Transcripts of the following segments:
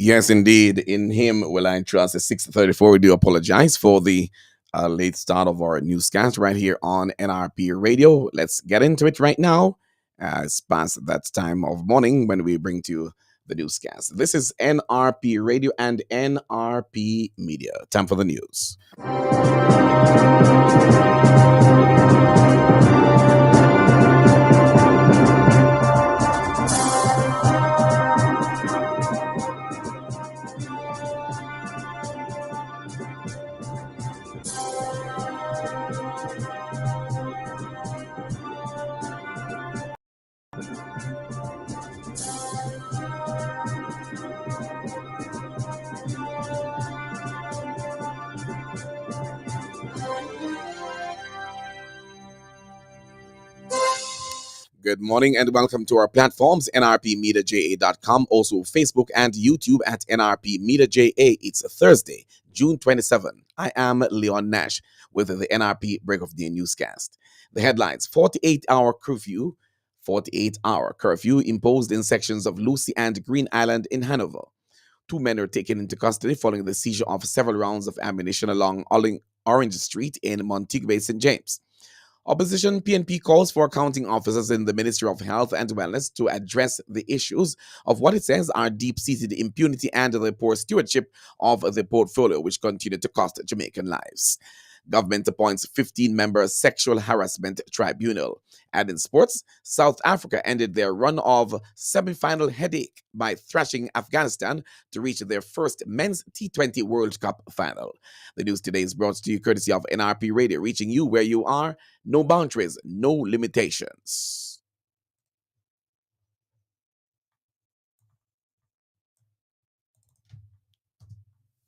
Yes, indeed. In him will I trust. At 6:34, we do apologize for the late start of our newscast right here on NRP Radio. Let's get into it right now. It's past that time of morning when we bring to you the newscast. This is NRP Radio and NRP Media. Time for the news. Good morning and welcome to our platforms, nrpmediaja.com, also Facebook and YouTube at nrpmediaja. It's Thursday, June 27. I am Leon Nash with the NRP Break of Day newscast. The headlines: 48-hour curfew imposed in sections of Lucy and Green Island in Hanover. Two men are taken into custody following the seizure of several rounds of ammunition along Orange Street in Montego Bay, St. James. Opposition PNP calls for accounting officers in the Ministry of Health and Wellness to address the issues of what it says are deep-seated impunity and the poor stewardship of the portfolio, which continue to cost Jamaican lives. Government appoints 15-member sexual harassment tribunal. And in sports, South Africa ended their run of semi-final headache by thrashing Afghanistan to reach their first men's T20 World Cup final. The news today is brought to you courtesy of NRP Radio, reaching you where you are. No boundaries, no limitations.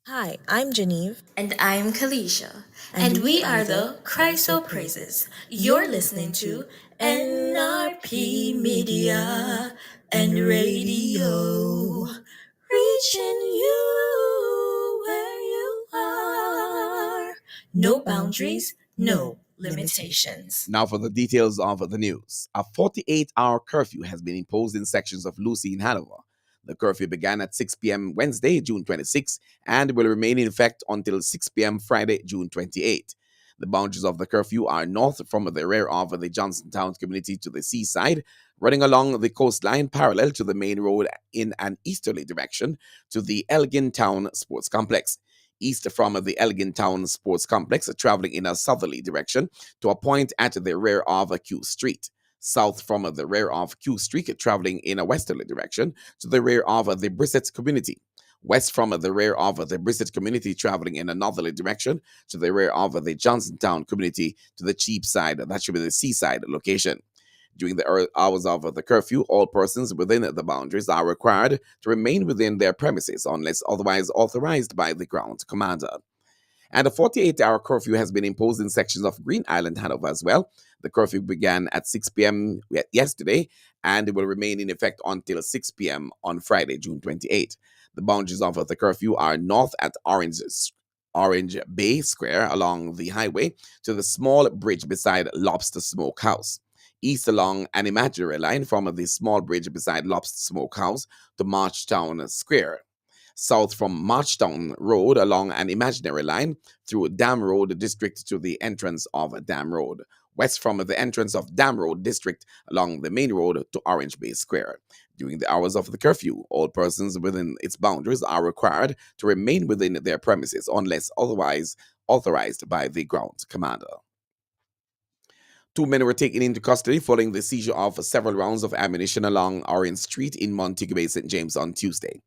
Hi, I'm Genevieve. And I'm Kalisha. And we are the Chryso Praises. You're listening to NRP Media and Radio. Reaching you where you are. No boundaries, no limitations. Now for the details of the news. A 48-hour curfew has been imposed in sections of Lucy in Hanover. The curfew began at 6 p.m. Wednesday, June 26, and will remain in effect until 6 p.m. Friday, June 28. The boundaries of the curfew are north from the rear of the Johnsontown community to the seaside, running along the coastline parallel to the main road in an easterly direction to the Elgin Town Sports Complex. East from the Elgin Town Sports Complex, traveling in a southerly direction to a point at the rear of Q Street. South from the rear of Q Street, traveling in a westerly direction to the rear of the Brissett community. West from the rear of the Brissett community, traveling in a northerly direction to the rear of the Johnsontown community to the Cheapside, that should be the seaside location. During the hours of the curfew, all persons within the boundaries are required to remain within their premises unless otherwise authorized by the ground commander. And a 48-hour curfew has been imposed in sections of Green Island, Hanover as well. The curfew began at 6 p.m. yesterday and it will remain in effect until 6 p.m. on Friday, June 28. The boundaries of the curfew are north at Orange Bay Square along the highway to the small bridge beside Lobster Smokehouse. East along an imaginary line from the small bridge beside Lobster Smokehouse to Marchtown Square. South from Marchtown Road along an imaginary line through Dam Road District to the entrance of Dam Road. West from the entrance of Dam Road District along the main road to Orange Bay Square. During the hours of the curfew, all persons within its boundaries are required to remain within their premises unless otherwise authorized by the ground commander. Two men were taken into custody following the seizure of several rounds of ammunition along Orange Street in Montego Bay, St. James on Tuesday.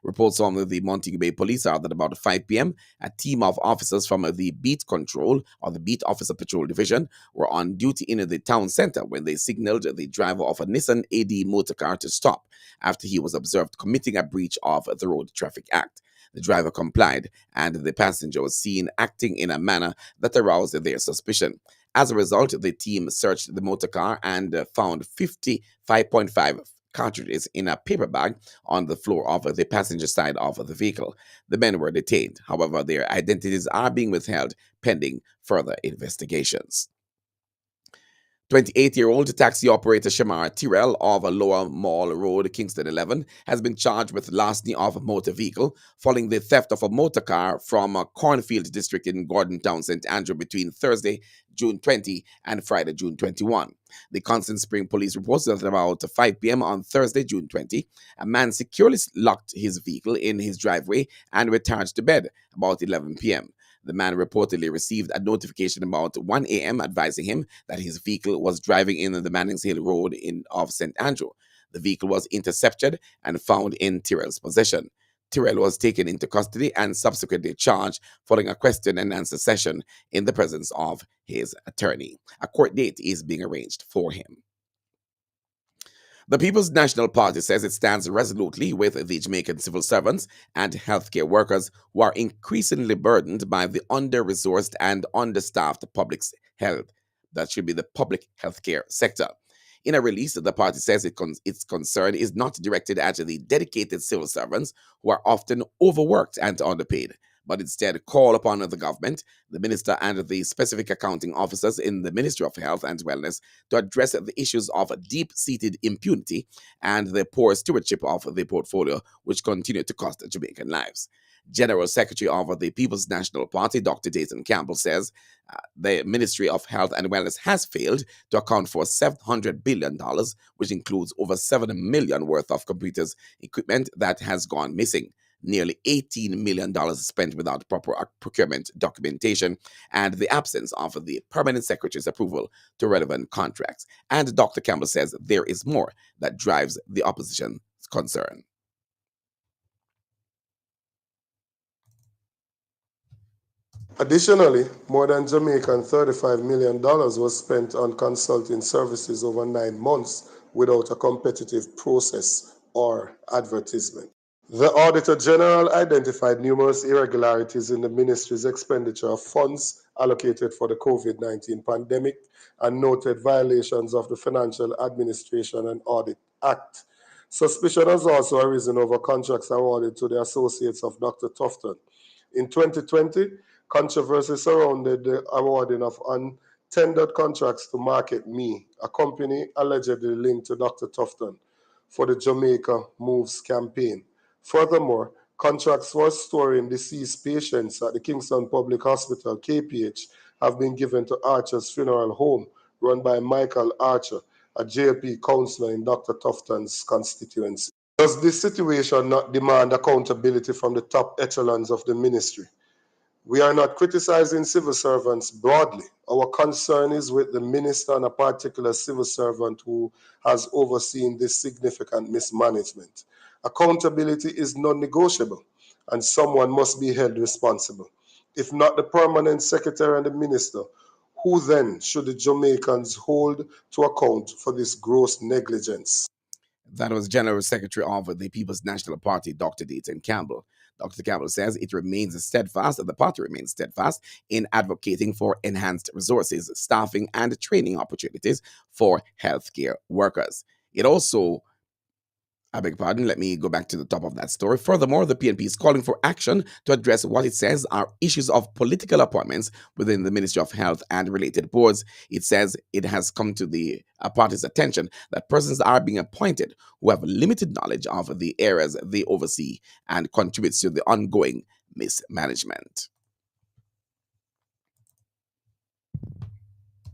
Reports from the Montego Bay Police are that about 5 p.m., a team of officers from the Beat Control or the Beat Officer Patrol Division were on duty in the town center when they signaled the driver of a Nissan AD motor car to stop after he was observed committing a breach of the Road Traffic Act. The driver complied, and the passenger was seen acting in a manner that aroused their suspicion. As a result, the team searched the motor car and found 55.5 cartridges in a paper bag on the floor of the passenger side of the vehicle. The men were detained. However, their identities are being withheld pending further investigations. 28-year-old taxi operator Shamar Tyrell of Lower Mall Road, Kingston 11, has been charged with larceny of a motor vehicle following the theft of a motor car from a cornfield district in Gordon Town, St. Andrew between Thursday, June 20 and Friday, June 21. The Constant Spring Police reports that at about 5 p.m. on Thursday, June 20, a man securely locked his vehicle in his driveway and retired to bed about 11 p.m. The man reportedly received a notification about 1 a.m. advising him that his vehicle was driving in the Mannings Hill Road of St. Andrew. The vehicle was intercepted and found in Tyrrell's possession. Tyrrell was taken into custody and subsequently charged following a question and answer session in the presence of his attorney. A court date is being arranged for him. The People's National Party says it stands resolutely with the Jamaican civil servants and healthcare workers who are increasingly burdened by the under-resourced and understaffed public health. That should be the public healthcare sector. In a release, the party says its concern is not directed at the dedicated civil servants who are often overworked and underpaid, but instead call upon the government, the minister, and the specific accounting officers in the Ministry of Health and Wellness to address the issues of deep-seated impunity and the poor stewardship of the portfolio, which continue to cost Jamaican lives. General Secretary of the People's National Party, Dr. Dayton Campbell, says the Ministry of Health and Wellness has failed to account for $700 billion, which includes over $7 million worth of computers equipment that has gone missing. Nearly $18 million spent without proper procurement documentation and the absence of the permanent secretary's approval to relevant contracts. And Dr. Campbell says there is more that drives the opposition's concern. Additionally, more than Jamaican $35 million was spent on consulting services over 9 months without a competitive process or advertisement. The Auditor General identified numerous irregularities in the ministry's expenditure of funds allocated for the COVID-19 pandemic and noted violations of the Financial Administration and Audit Act. Suspicion has also arisen over contracts awarded to the associates of Dr. Tufton. In 2020, controversy surrounded the awarding of untendered contracts to Market Me, a company allegedly linked to Dr. Tufton, for the Jamaica Moves campaign. Furthermore, contracts for storing deceased patients at the Kingston Public Hospital, KPH, have been given to Archer's Funeral Home, run by Michael Archer, a JLP councillor in Dr. Tufton's constituency. Does this situation not demand accountability from the top echelons of the ministry? We are not criticizing civil servants broadly. Our concern is with the minister and a particular civil servant who has overseen this significant mismanagement. Accountability is non-negotiable, and someone must be held responsible. If not the permanent secretary and the minister, who then should the Jamaicans hold to account for this gross negligence? That was General Secretary of the People's National Party, Dr. Dayton Campbell. Dr. Campbell says it remains steadfast, the party remains steadfast in advocating for enhanced resources, staffing, and training opportunities for healthcare workers. It also I beg your pardon, let me go back to the top of that story. Furthermore, the PNP is calling for action to address what it says are issues of political appointments within the Ministry of Health and related boards. It says it has come to the party's attention that persons are being appointed who have limited knowledge of the areas they oversee and contributes to the ongoing mismanagement.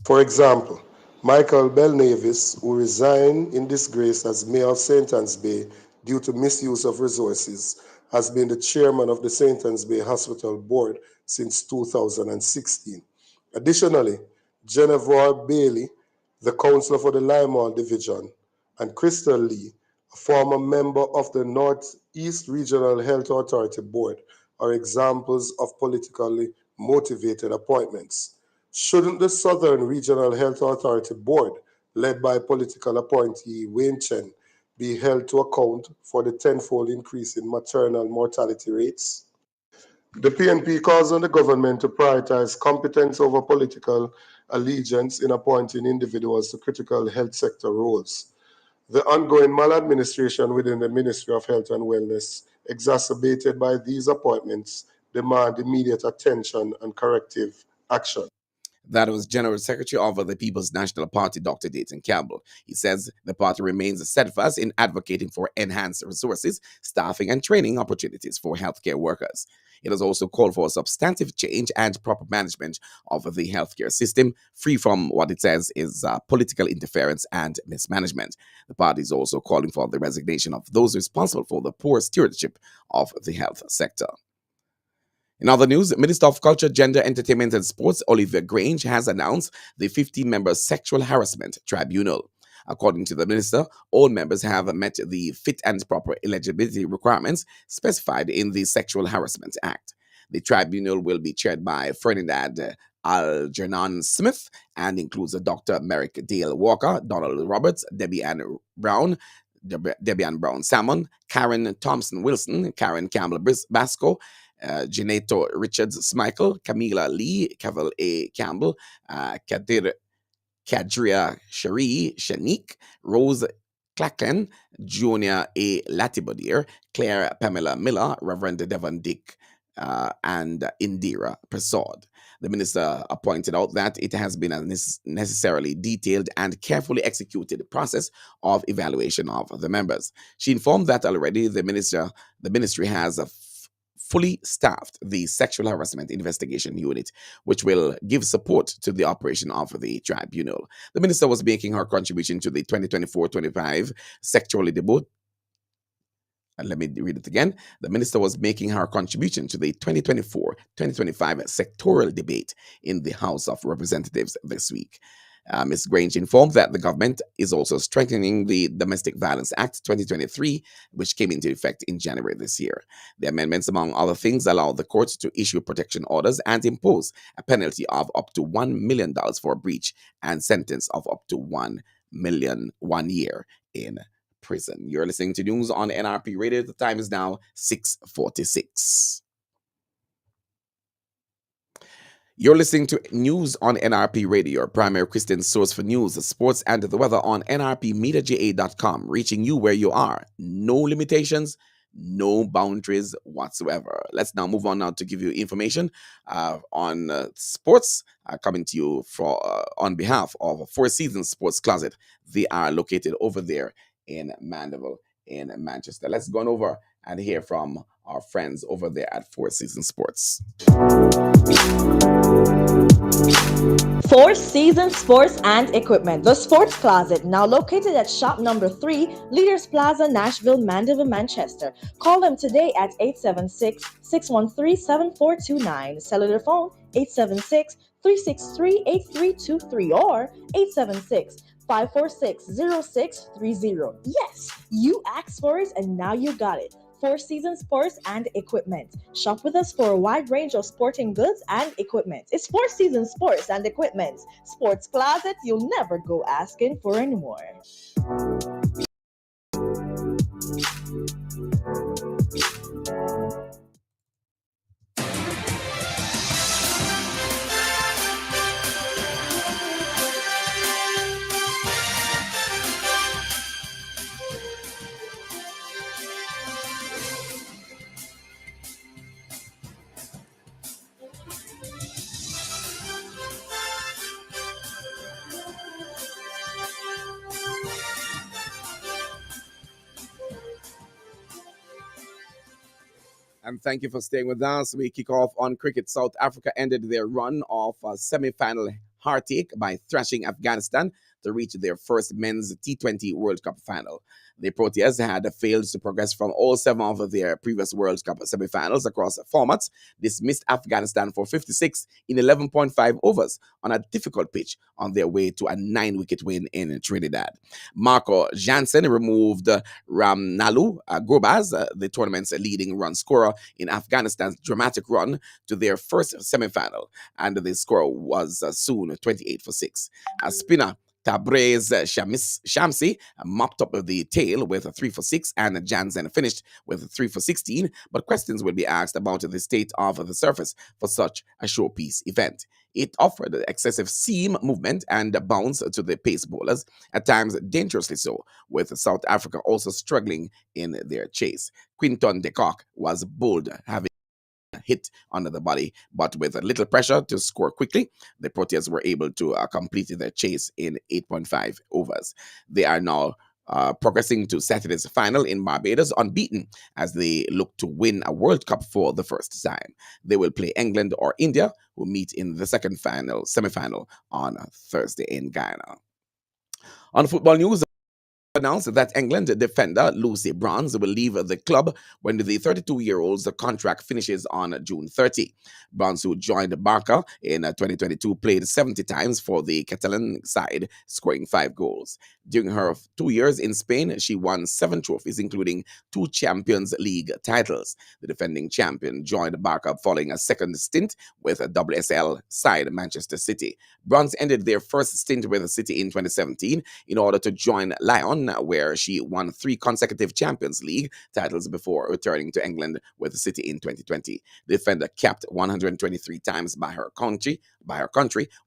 For example, Michael Belnavis, who resigned in disgrace as mayor of St. Anne's Bay due to misuse of resources, has been the chairman of the St. Anne's Bay Hospital Board since 2016. Additionally, Genevieve Bailey, the councillor for the Limehall Division, and Crystal Lee, a former member of the Northeast Regional Health Authority Board, are examples of politically motivated appointments. Shouldn't the Southern Regional Health Authority Board, led by political appointee Wayne Chen, be held to account for the tenfold increase in maternal mortality rates? The PNP calls on the government to prioritize competence over political allegiance in appointing individuals to critical health sector roles. The ongoing maladministration within the Ministry of Health and Wellness, exacerbated by these appointments, demand immediate attention and corrective action. That was General Secretary of the People's National Party, Dr. Dayton Campbell. He says the party remains steadfast in advocating for enhanced resources, staffing, and training opportunities for healthcare workers. It has also called for substantive change and proper management of the healthcare system, free from what it says is political interference and mismanagement. The party is also calling for the resignation of those responsible for the poor stewardship of the health sector. In other news, Minister of Culture, Gender, Entertainment and Sports, Olivia Grange, has announced the 15-member Sexual Harassment Tribunal. According to the minister, all members have met the fit and proper eligibility requirements specified in the Sexual Harassment Act. The tribunal will be chaired by Ferdinand Algernon Smith and includes Dr. Merrick Dale Walker, Donald Roberts, Debbie Ann Brown, Salmon, Karen Thompson Wilson, Karen Campbell Basco, Janeto Richards Smichael, Camila Lee, Cavill A. Campbell, Kadria Cherie Shanique, Rose Clacken, Junior A. Latibodier, Claire Pamela Miller, Reverend Devon Dick, and Indira Prasad. The minister pointed out that it has been a necessarily detailed and carefully executed process of evaluation of the members. She informed that already the ministry has fully staffed the Sexual Harassment Investigation Unit, which will give support to the operation of the tribunal. The minister was making her contribution to the 2024-25 sectorally debate. And let me read it again. The minister was making her contribution to the 2024-2025 sectoral debate in the House of Representatives this week. Ms. Grange informed that the government is also strengthening the Domestic Violence Act 2023, which came into effect in January this year. The amendments, among other things, allow the court to issue protection orders and impose a penalty of up to $1 million for breach and sentence of up to 1 year in prison. You're listening to news on NRP Radio. The time is now 6:46. You're listening to news on NRP Radio, your primary Christian source for news, sports, and the weather on nrpmediaja.com, reaching you where you are. No limitations, no boundaries whatsoever. Let's now move on now to give you information on sports coming to you on behalf of Four Seasons Sports Closet. They are located over there in Mandeville in Manchester. Let's go on over and hear from our friends over there at Four Seasons Sports. Four Seasons Sports and Equipment, the Sports Closet, now located at shop number 3, Leaders Plaza, Nashville, Mandeville, Manchester. Call them today at 876-613-7429. Cellular phone 876-363-8323 or 876-546-0630. Yes, you asked for it and now you got it. Four Seasons Sports and Equipment. Shop with us for a wide range of sporting goods and equipment. It's Four Seasons Sports and Equipment. Sports Closet, you'll never go asking for anymore. And thank you for staying with us. We kick off on cricket. South Africa ended their run of a semi-final heartache by thrashing Afghanistan to reach their first men's T20 World Cup final. The Proteas had failed to progress from all 7 of their previous World Cup semi-finals across formats, dismissed Afghanistan for 56 in 11.5 overs on a difficult pitch on their way to a 9-wicket win in Trinidad. Marco Jansen removed Ramnalu Gurbaz, the tournament's leading run scorer in Afghanistan's dramatic run to their first semi-final, and the score was soon 28 for 6. A spinner Tabrez Shamsi mopped up the tail with a 3 for 6, and Jansen finished with a 3 for 16. But questions will be asked about the state of the surface for such a showpiece event. It offered excessive seam movement and bounce to the pace bowlers, at times dangerously so, with South Africa also struggling in their chase. Quinton de Kock was bold, having hit under the body, but with a little pressure to score quickly, the Proteas were able to complete their chase in 8.5 overs. They are now progressing to Saturday's final in Barbados unbeaten as they look to win a World Cup for the first time. They will play England or India, who meet in the second semi-final on Thursday in Guyana. On football news, announced that England defender Lucy Bronze will leave the club when the 32-year-old's contract finishes on June 30. Bronze, who joined Barca in 2022, played 70 times for the Catalan side, scoring 5 goals. During her 2 years in Spain, she won 7 trophies, including 2 Champions League titles. The defending champion joined Barca following a second stint with a WSL side, Manchester City. Bronze ended their first stint with the City in 2017 in order to join Lyon, where she won 3 consecutive Champions League titles before returning to England with the City in 2020. The defender capped 123 times by her country,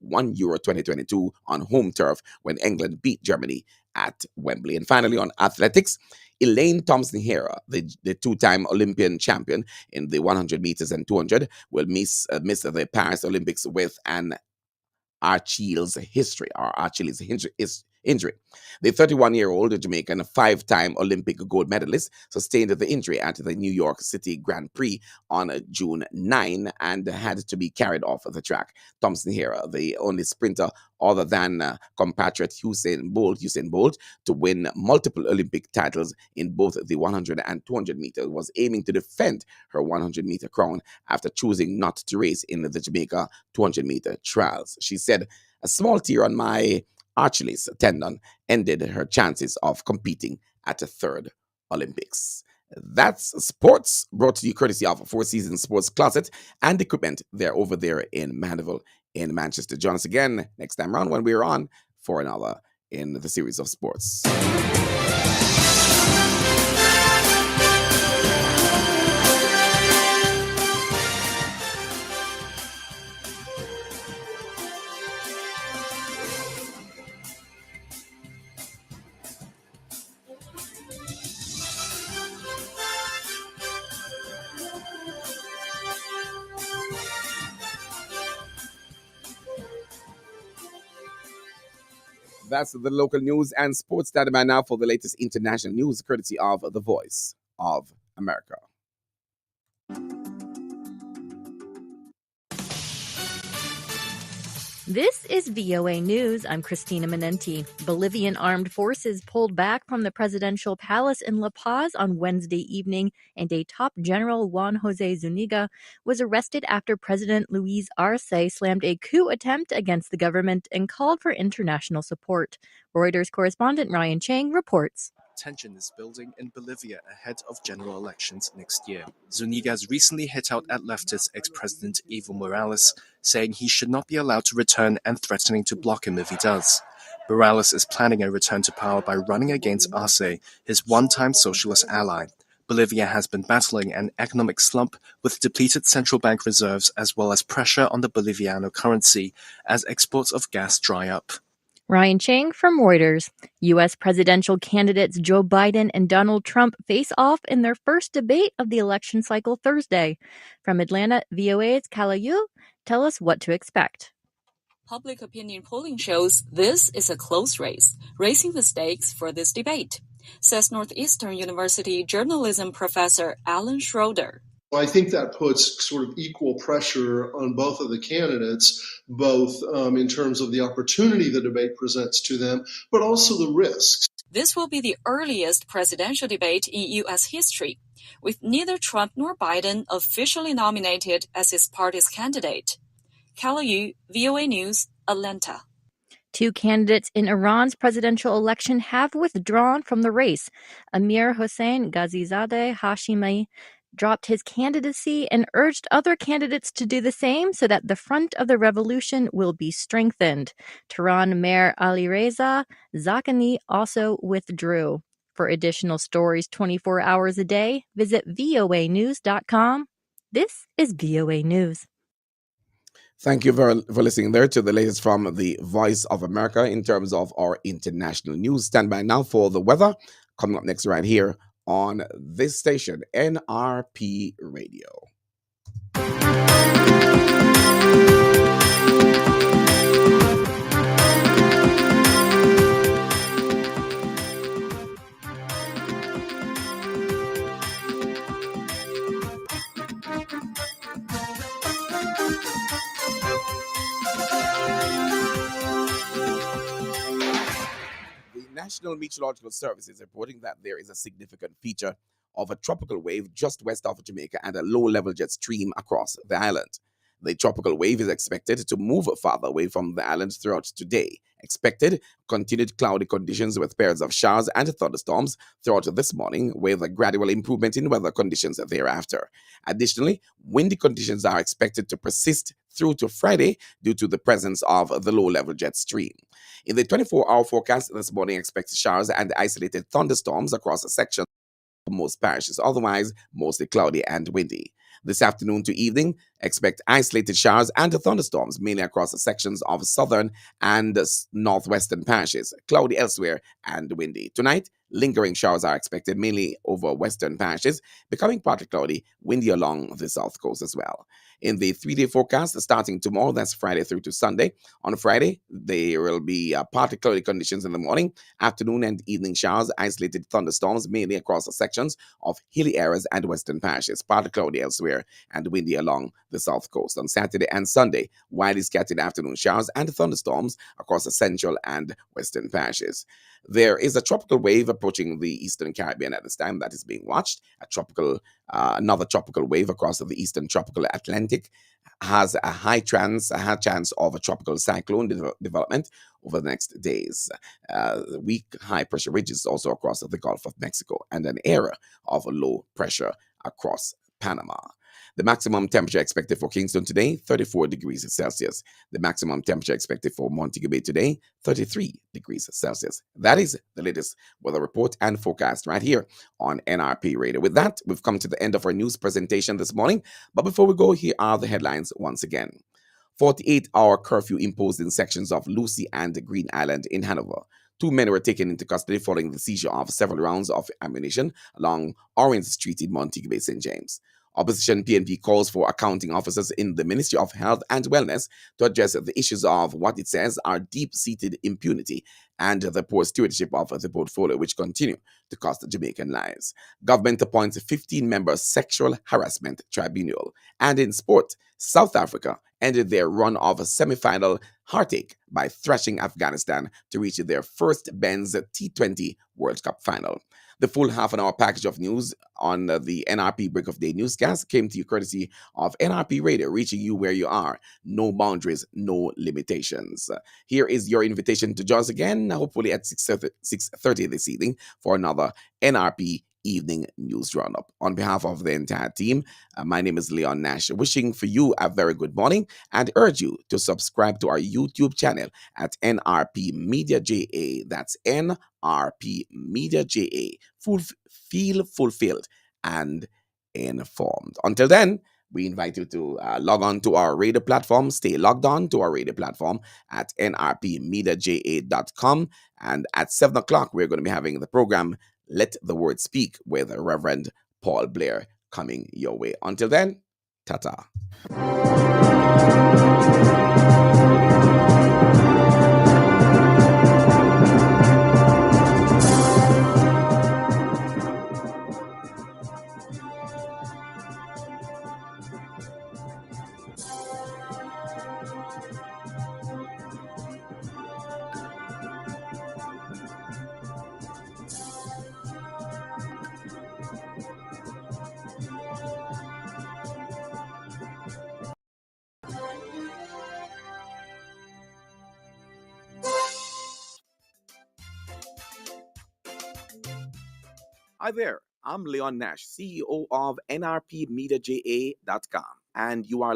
won Euro 2022 on home turf when England beat Germany at Wembley. And finally, on athletics, Elaine Thompson-Herah, the two-time Olympian champion in the 100 meters and 200, will miss the Paris Olympics with an Achilles injury. The 31-year-old Jamaican 5-time Olympic gold medalist sustained the injury at the New York City Grand Prix on June 9 and had to be carried off the track. Thompson-Herah, the only sprinter other than compatriot Usain Bolt to win multiple Olympic titles in both the 100 and 200 meters, was aiming to defend her 100-meter crown after choosing not to race in the Jamaica 200-meter trials. She said, "A small tear on my Achilles tendon ended her chances of competing at the third Olympics." That's sports, brought to you courtesy of Four Seasons Sports Closet and Equipment. They're over there in Mandeville in Manchester. Join us again next time around when we're on for another in the series of sports. That's the local news and sports standing by now for the latest international news, courtesy of The Voice of America. This is VOA News. I'm Christina Menenti. Bolivian armed forces pulled back from the presidential palace in La Paz on Wednesday evening, and a top general, Juan Jose Zuniga, was arrested after President Luis Arce slammed a coup attempt against the government and called for international support. Reuters correspondent Ryan Chang reports. Tension is building in Bolivia ahead of general elections next year. Zuniga has recently hit out at leftist ex-president Evo Morales, saying he should not be allowed to return and threatening to block him if he does. Morales is planning a return to power by running against Arce, his one-time socialist ally. Bolivia has been battling an economic slump with depleted central bank reserves as well as pressure on the Boliviano currency as exports of gas dry up. Ryan Chang from Reuters. U.S. presidential candidates Joe Biden and Donald Trump face off in their first debate of the election cycle Thursday. From Atlanta, VOA's Kala Yu, tell us what to expect. Public opinion polling shows this is a close race, raising the stakes for this debate, says Northeastern University journalism professor Alan Schroeder. I think that puts sort of equal pressure on both of the candidates, both in terms of the opportunity the debate presents to them, but also the risks. This will be the earliest presidential debate in U.S. history, with neither Trump nor Biden officially nominated as his party's candidate. Kala Yu, VOA News, Atlanta. 2 candidates in Iran's presidential election have withdrawn from the race. Amir Hossein Ghazizadeh Hashemi dropped his candidacy and urged other candidates to do the same so that the front of the revolution will be strengthened. Tehran Mayor Alireza Zaghani also withdrew. For additional stories 24 hours a day, visit voanews.com. This is VOA News. Thank you for listening there to the latest from the Voice of America in terms of our international news. Stand by now for the weather. Coming up next right here on this station, NRP Radio. The National Meteorological Service is reporting that there is a significant feature of a tropical wave just west of Jamaica and a low level jet stream across the island. The tropical wave is expected to move farther away from the island throughout today. Expected continued cloudy conditions with pairs of showers and thunderstorms throughout this morning, with a gradual improvement in weather conditions thereafter. Additionally, windy conditions are expected to persist through to Friday due to the presence of the low level jet stream. In the 24-hour forecast this morning, expect showers and isolated thunderstorms across a section of most parishes, otherwise mostly cloudy and windy. This afternoon to evening, expect isolated showers and thunderstorms mainly across the sections of southern and northwestern parishes, cloudy elsewhere and windy. Tonight, lingering showers are expected mainly over western parishes, becoming partly cloudy, windy along the south coast as well. In the 3-day forecast, starting tomorrow, that's Friday through to Sunday. On Friday, there will be partly cloudy conditions in the morning, afternoon, and evening showers, isolated thunderstorms mainly across the sections of hilly areas and western parishes, partly cloudy elsewhere, and windy along the south coast. On Saturday and Sunday, widely scattered afternoon showers and thunderstorms across the central and western parishes. There is a tropical wave approaching the eastern Caribbean at this time that is being watched. Another tropical wave across the eastern tropical Atlantic has a high chance of a tropical cyclone development over the next days. Weak high pressure ridges also across the Gulf of Mexico, and an area of low pressure across Panama. The maximum temperature expected for Kingston today, 34 degrees Celsius. The maximum temperature expected for Montego Bay today, 33 degrees Celsius. That is the latest weather report and forecast right here on NRP Radio. With that, we've come to the end of our news presentation this morning. But before we go, here are the headlines once again. 48-hour curfew imposed in sections of Lucy and Green Island in Hanover. 2 men were taken into custody following the seizure of several rounds of ammunition along Orange Street in Montego Bay, St. James. Opposition PNP calls for accounting officers in the Ministry of Health and Wellness to address the issues of what it says are deep-seated impunity and the poor stewardship of the portfolio, which continue to cost Jamaican lives. Government appoints a 15-member sexual harassment tribunal. And in sport, South Africa ended their run of a semi-final heartache by thrashing Afghanistan to reach their first Benz T20 World Cup final. The full half-an-hour package of news on the NRP Break of Day newscast came to you courtesy of NRP Radio, reaching you where you are. No boundaries, no limitations. Here is your invitation to join us again, hopefully at 6:30 this evening for another NRP Evening News Roundup. On behalf of the entire team, my name is Leon Nash, wishing for you a very good morning and urge you to subscribe to our YouTube channel at NRP Media JA. That's NRP Media JA. Feel fulfilled and informed. Until then, we invite you to log on to our radio platform. Stay logged on to our radio platform at nrpmediaja.com. And at 7 o'clock, we're going to be having the program Let the Word Speak with Reverend Paul Blair coming your way. Until then, ta-ta. Hi there, I'm Leon Nash, CEO of NRPMediaJA.com, and you are